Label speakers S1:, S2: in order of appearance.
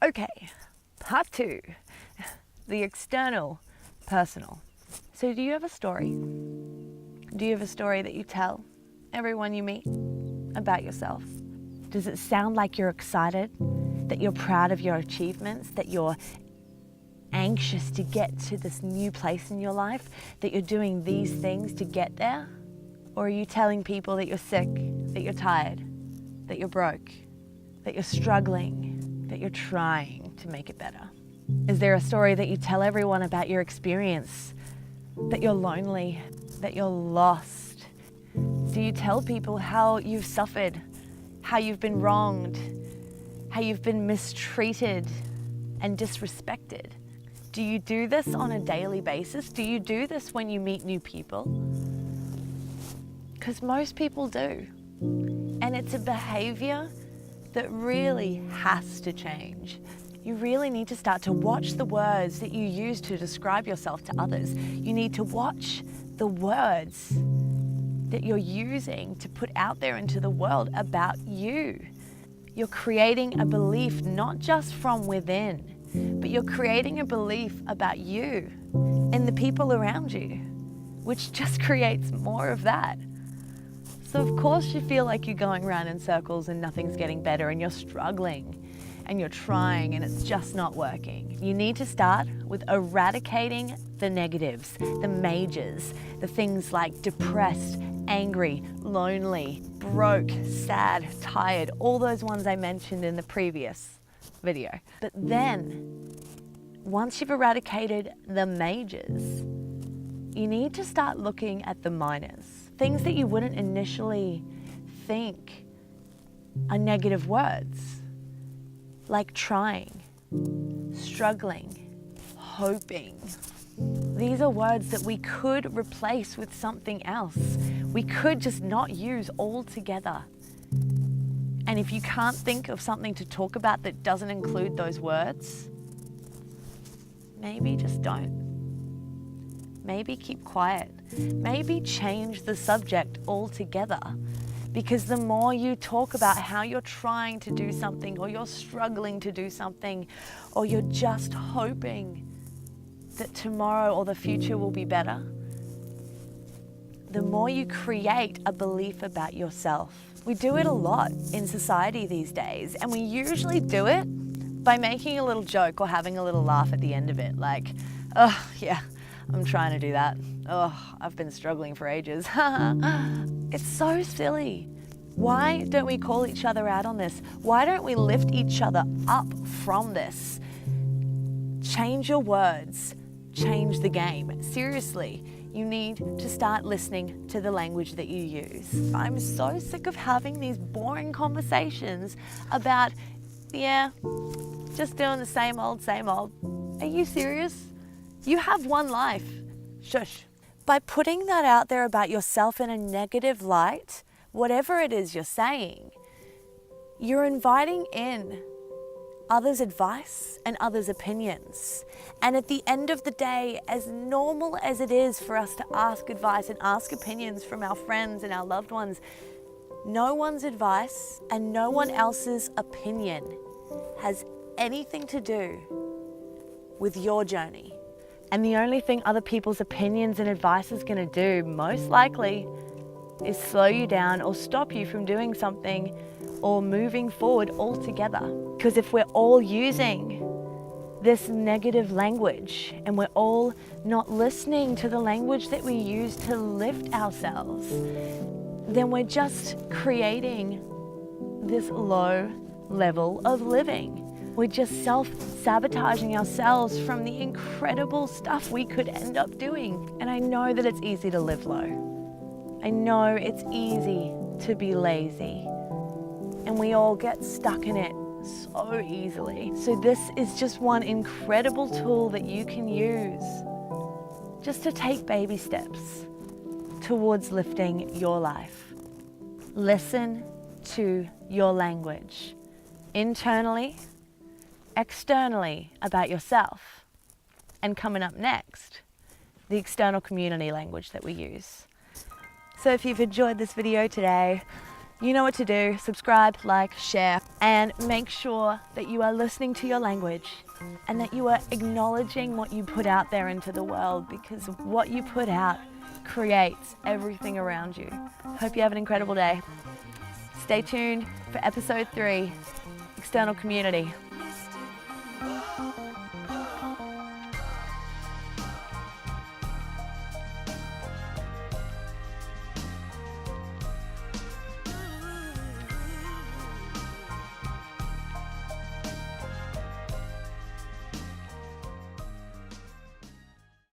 S1: Okay, part 2, the external personal. So do you have a story? Do you have a story that you tell everyone you meet about yourself? Does it sound like you're excited, that you're proud of your achievements, that you're anxious to get to this new place in your life, that you're doing these things to get there? Or are you telling people that you're sick, that you're tired, that you're broke, that you're struggling, that you're trying to make it better? Is there a story that you tell everyone about your experience, that you're lonely, that you're lost? Do you tell people how you've suffered, how you've been wronged, how you've been mistreated and disrespected? Do you do this on a daily basis? Do you do this when you meet new people? Because most people do. And it's a behavior that really has to change. You really need to start to watch the words that you use to describe yourself to others. You need to watch the words that you're using to put out there into the world about you. You're creating a belief not just from within, but you're creating a belief about you and the people around you, which just creates more of that. So of course you feel like you're going around in circles and nothing's getting better and you're struggling and you're trying and it's just not working. You need to start with eradicating the negatives, the majors, the things like depressed, angry, lonely, broke, sad, tired, all those ones I mentioned in the previous video. But then, once you've eradicated the majors, you need to start looking at the minors. Things that you wouldn't initially think are negative words, like trying, struggling, hoping. These are words that we could replace with something else. We could just not use altogether. And if you can't think of something to talk about that doesn't include those words, maybe just don't. Maybe keep quiet. Maybe change the subject altogether. Because the more you talk about how you're trying to do something, or you're struggling to do something, or you're just hoping that tomorrow or the future will be better, the more you create a belief about yourself. We do it a lot in society these days, and we usually do it by making a little joke or having a little laugh at the end of it, like, oh yeah, I'm trying to do that. Oh, I've been struggling for ages. It's so silly. Why don't we call each other out on this? Why don't we lift each other up from this? Change your words, change the game. Seriously, you need to start listening to the language that you use. I'm so sick of having these boring conversations about, yeah, just doing the same old, same old. Are you serious? You have one life. Shush. By putting that out there about yourself in a negative light, whatever it is you're saying, you're inviting in others' advice and others' opinions. And at the end of the day, as normal as it is for us to ask advice and ask opinions from our friends and our loved ones, no one's advice and no one else's opinion has anything to do with your journey. And the only thing other people's opinions and advice is going to do, most likely, is slow you down or stop you from doing something or moving forward altogether. Because if we're all using this negative language and we're all not listening to the language that we use to lift ourselves, then we're just creating this low level of living. We're just self-sabotaging ourselves from the incredible stuff we could end up doing. And I know that it's easy to live low. I know it's easy to be lazy. And we all get stuck in it so easily. So this is just one incredible tool that you can use just to take baby steps towards lifting your life. Listen to your language, internally, externally about yourself, and coming up next, the external community language that we use. So if you've enjoyed this video today, You know what to do. Subscribe, like, share, and make sure that you are listening to your language and that you are acknowledging what you put out there into the world, because what you put out creates everything around you. Hope you have an incredible day. Stay tuned for episode 3, External Community.